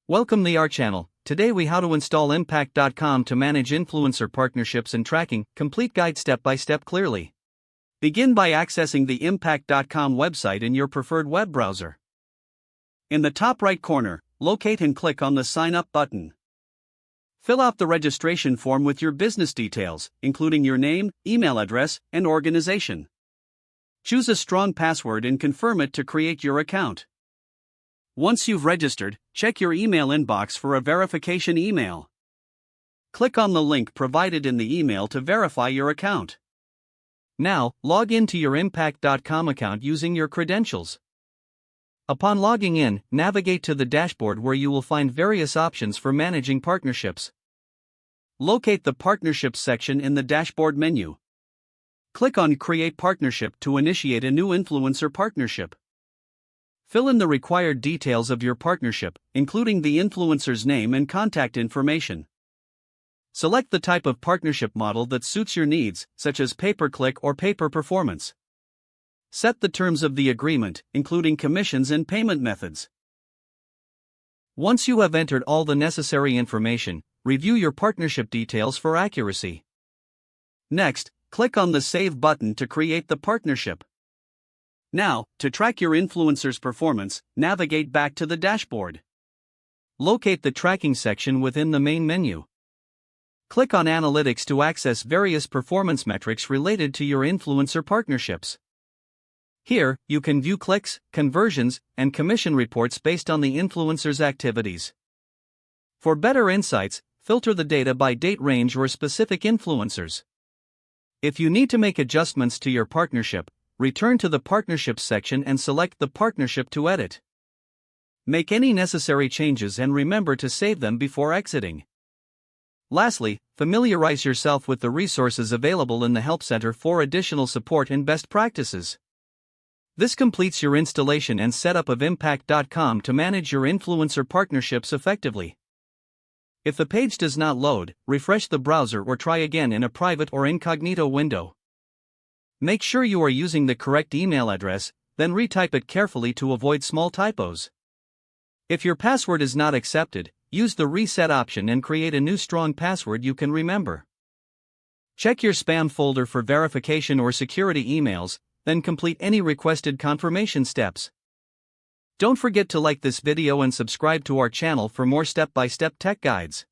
Welcome to our channel. Today we how to install Impact.com to manage influencer partnerships and tracking, complete guide step by step clearly. Begin by accessing the Impact.com website in your preferred web browser. In the top right corner, locate and click on the Sign Up button. Fill out the registration form with your business details, including your name, email address, and organization. Choose a strong password and confirm it to create your account. Once you've registered, check your email inbox for a verification email. Click on the link provided in the email to verify your account. Now, log into your Impact.com account using your credentials. Upon logging in, navigate to the dashboard where you will find various options for managing partnerships. Locate the Partnerships section in the dashboard menu. Click on Create Partnership to initiate a new influencer partnership. Fill in the required details of your partnership, including the influencer's name and contact information. Select the type of partnership model that suits your needs, such as pay-per-click or pay-per-performance. Set the terms of the agreement, including commissions and payment methods. Once you have entered all the necessary information, review your partnership details for accuracy. Next, click on the Save button to create the partnership. Now, to track your influencer's performance, navigate back to the dashboard. Locate the Tracking section within the main menu. Click on Analytics to access various performance metrics related to your influencer partnerships. Here, you can view clicks, conversions, and commission reports based on the influencer's activities. For better insights, filter the data by date range or specific influencers. If you need to make adjustments to your partnership, return to the Partnerships section and select the partnership to edit. Make any necessary changes and remember to save them before exiting. Lastly, familiarize yourself with the resources available in the Help Center for additional support and best practices. This completes your installation and setup of Impact.com to manage your influencer partnerships effectively. If the page does not load, refresh the browser or try again in a private or incognito window. Make sure you are using the correct email address, then retype it carefully to avoid small typos. If your password is not accepted, use the reset option and create a new strong password you can remember. Check your spam folder for verification or security emails, then complete any requested confirmation steps. Don't forget to like this video and subscribe to our channel for more step-by-step tech guides.